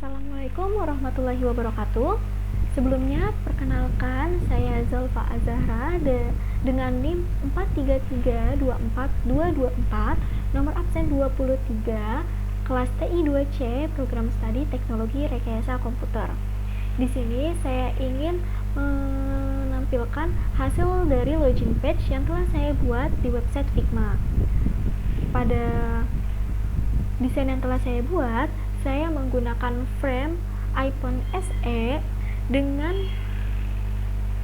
Assalamualaikum warahmatullahi wabarakatuh. Sebelumnya, perkenalkan saya Zalfa Azahra dengan NIM 433242224, nomor absen 23, kelas TI 2C, program studi Teknologi Rekayasa Komputer. Di sini saya ingin menampilkan hasil dari login page yang telah saya buat di website Figma. Pada desain yang telah saya buat, saya menggunakan frame iPhone SE dengan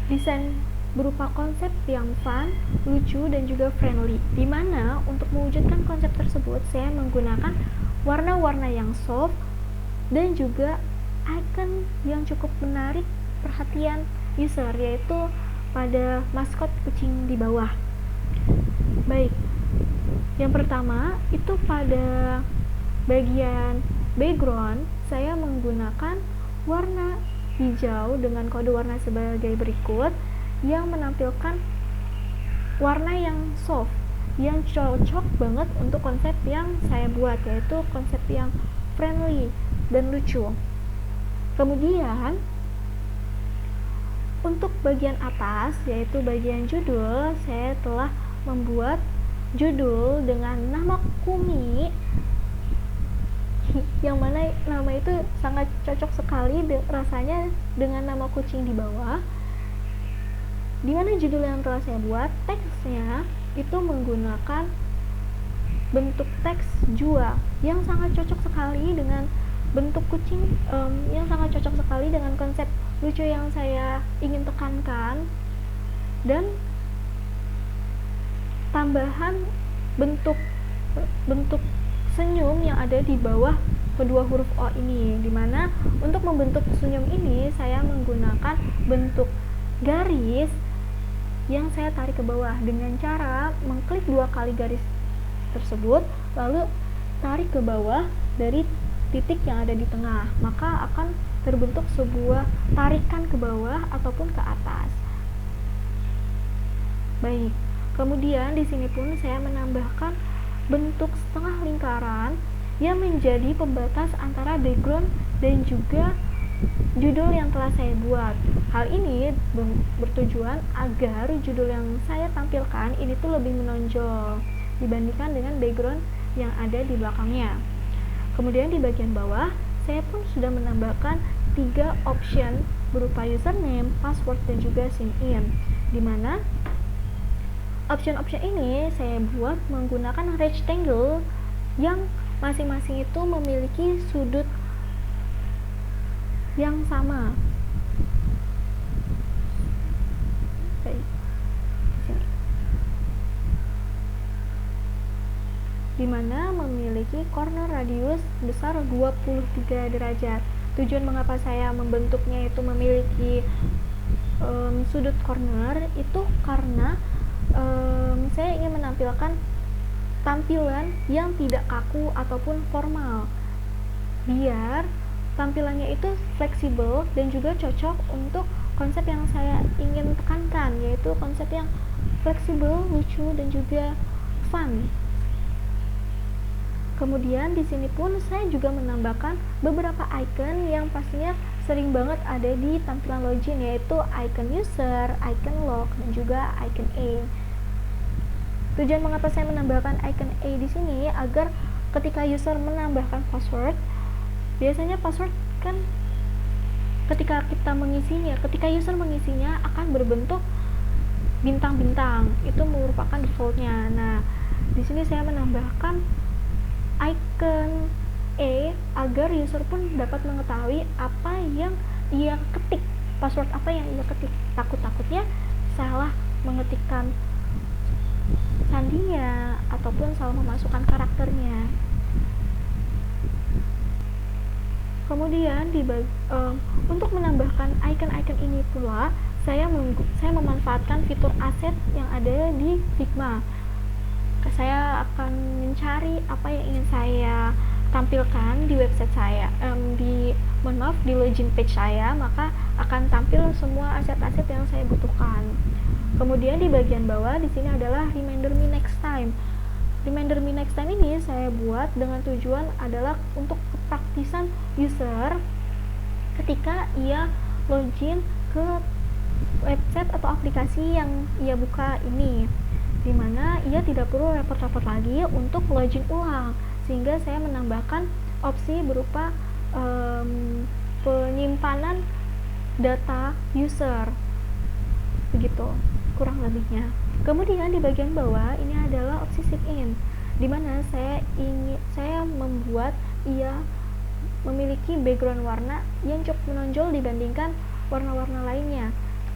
desain berupa konsep yang fun, lucu, dan juga friendly. Di mana untuk mewujudkan konsep tersebut, saya menggunakan warna-warna yang soft dan juga icon yang cukup menarik perhatian user, yaitu pada maskot kucing di bawah. Baik, yang pertama itu pada bagian background, saya menggunakan warna hijau dengan kode warna sebagai berikut, yang menampilkan warna yang soft, yang cocok banget untuk konsep yang saya buat, yaitu konsep yang friendly dan lucu. Kemudian untuk bagian atas, yaitu bagian judul, saya telah membuat judul dengan nama Kumi, yang mana nama itu sangat cocok sekali rasanya dengan nama kucing di bawah. Dimana judul yang telah saya buat, teksnya itu menggunakan bentuk teks jua yang sangat cocok sekali dengan bentuk kucing, yang sangat cocok sekali dengan konsep lucu yang saya ingin tekankan, dan tambahan bentuk senyum yang ada di bawah kedua huruf O ini, dimana untuk membentuk senyum ini saya menggunakan bentuk garis yang saya tarik ke bawah dengan cara mengklik 2 kali garis tersebut, lalu tarik ke bawah dari titik yang ada di tengah, maka akan terbentuk sebuah tarikan ke bawah ataupun ke atas. Baik, kemudian di sini pun saya menambahkan bentuk setengah lingkaran yang menjadi pembatas antara background dan juga judul yang telah saya buat. Hal ini bertujuan agar judul yang saya tampilkan ini tuh lebih menonjol dibandingkan dengan background yang ada di belakangnya. Kemudian di bagian bawah, saya pun sudah menambahkan 3 option berupa username, password, dan juga sign in, dimana option-option ini saya buat menggunakan rectangle yang masing-masing itu memiliki sudut yang sama. Baik, sini. Dimana memiliki corner radius besar 23 derajat. Tujuan mengapa saya membentuknya itu memiliki sudut corner itu karena saya ingin menampilkan tampilan yang tidak kaku ataupun formal, biar tampilannya itu fleksibel dan juga cocok untuk konsep yang saya ingin tekankan, yaitu konsep yang fleksibel, lucu, dan juga fun. Kemudian di sini pun saya juga menambahkan beberapa icon yang pastinya sering banget ada di tampilan login, yaitu icon user, icon log, dan juga icon A. Tujuan mengapa saya menambahkan icon A di sini agar ketika user menambahkan password, biasanya password kan ketika user mengisinya akan berbentuk bintang-bintang, itu merupakan defaultnya. Nah, di sini saya menambahkan icon A agar user pun dapat mengetahui apa yang ia ketik, password apa yang ia ketik. Takut-takutnya salah mengetikkan sandinya ataupun salah memasukkan karakternya. Kemudian untuk menambahkan icon-icon ini pula, saya memanfaatkan fitur aset yang ada di Figma. Saya akan mencari apa yang ingin saya tampilkan di website saya, di login page saya, maka akan tampil semua aset-aset yang saya butuhkan. Kemudian di bagian bawah di sini adalah reminder me next time. Reminder me next time ini saya buat dengan tujuan adalah untuk kepraktisan user ketika ia login ke website atau aplikasi yang ia buka ini, dimana ia tidak perlu repot-repot lagi untuk login ulang, sehingga saya menambahkan opsi berupa penyimpanan data user, begitu kurang lebihnya. Kemudian di bagian bawah ini adalah opsi sign in, dimana saya membuat ia memiliki background warna yang cukup menonjol dibandingkan warna-warna lainnya.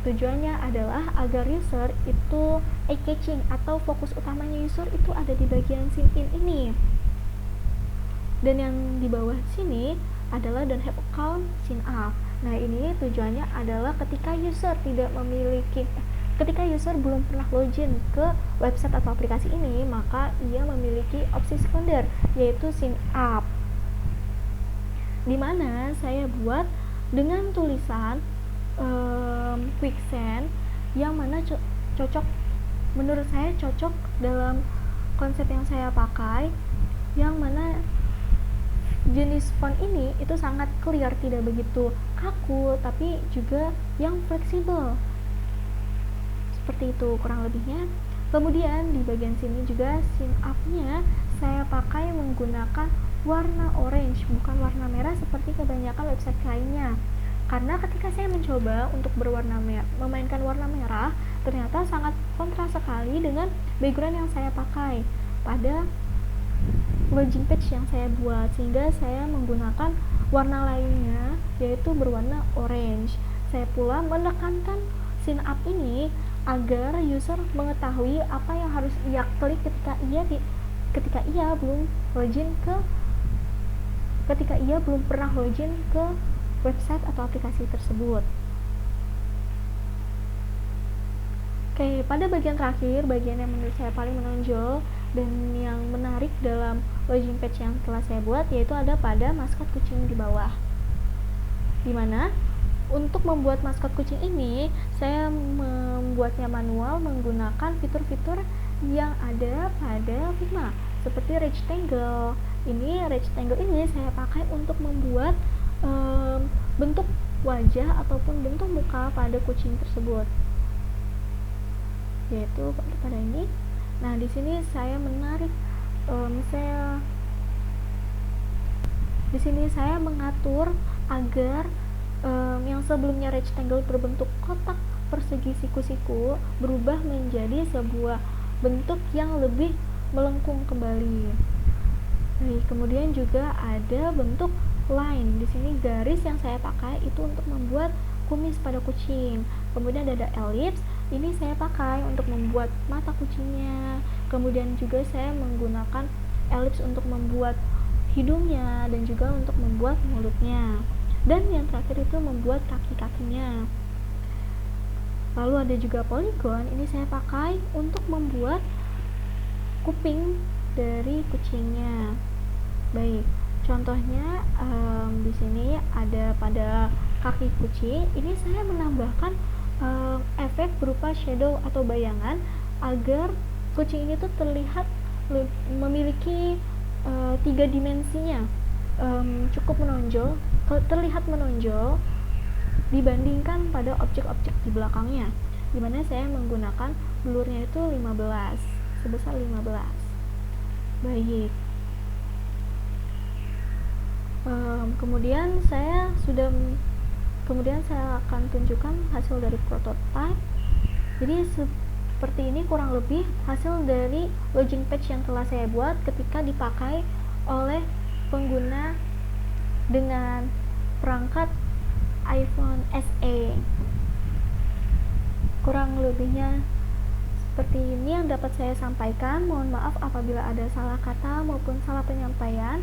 Tujuannya adalah agar user itu eye-catching atau fokus utamanya user itu ada di bagian sign in ini. Dan yang di bawah sini adalah don't have account, sign up. Nah, ini tujuannya adalah ketika user belum pernah login ke website atau aplikasi ini, maka ia memiliki opsi sekunder, yaitu sign up, dimana saya buat dengan tulisan quicksand yang mana cocok, menurut saya cocok dalam konsep yang saya pakai, yang mana jenis font ini itu sangat clear, tidak begitu kaku, tapi juga yang fleksibel, seperti itu kurang lebihnya. Kemudian di bagian sini juga sign up-nya saya pakai menggunakan warna orange, bukan warna merah seperti kebanyakan website lainnya. Karena ketika saya mencoba untuk memainkan warna merah, ternyata sangat kontra sekali dengan background yang saya pakai pada login page yang saya buat, sehingga saya menggunakan warna lainnya yaitu berwarna orange. Saya pula menekankan sign up ini agar user mengetahui apa yang harus ia klik ketika ia belum pernah login ke website atau aplikasi tersebut. Oke, pada bagian terakhir, bagian yang menurut saya paling menonjol dan yang menarik dalam login page yang telah saya buat, yaitu ada pada maskot kucing di bawah. Dimana untuk membuat maskot kucing ini, saya membuatnya manual menggunakan fitur-fitur yang ada pada Figma, seperti rectangle. Rectangle ini saya pakai untuk membuat bentuk wajah ataupun bentuk muka pada kucing tersebut, yaitu pada ini. Nah, di sini saya menarik, di sini saya mengatur agar yang sebelumnya rectangle berbentuk kotak persegi siku-siku berubah menjadi sebuah bentuk yang lebih melengkung kembali. Kemudian juga ada bentuk line. Di sini garis yang saya pakai itu untuk membuat kumis pada kucing. Kemudian ada ellipse. Ini saya pakai untuk membuat mata kucingnya. Kemudian juga saya menggunakan ellipse untuk membuat hidungnya dan juga untuk membuat mulutnya. Dan yang terakhir itu membuat kaki-kakinya. Lalu ada juga polygon. Ini saya pakai untuk membuat kuping dari kucingnya. Baik, contohnya di sini ada pada kaki kucing. Ini saya menambahkan efek berupa shadow atau bayangan agar kucing ini tuh terlihat memiliki 3 dimensinya, cukup menonjol, terlihat menonjol dibandingkan pada objek-objek di belakangnya, dimana saya menggunakan blurnya itu 15, sebesar 15. Baik, kemudian saya akan tunjukkan hasil dari prototype. Jadi seperti ini kurang lebih hasil dari login page yang telah saya buat ketika dipakai oleh pengguna dengan perangkat iPhone SE. Kurang lebihnya seperti ini yang dapat saya sampaikan. Mohon maaf apabila ada salah kata maupun salah penyampaian.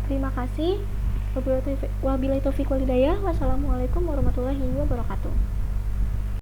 Terima kasih. Wabillahi taufiq wal hidayah. Wassalamualaikum warahmatullahi wabarakatuh.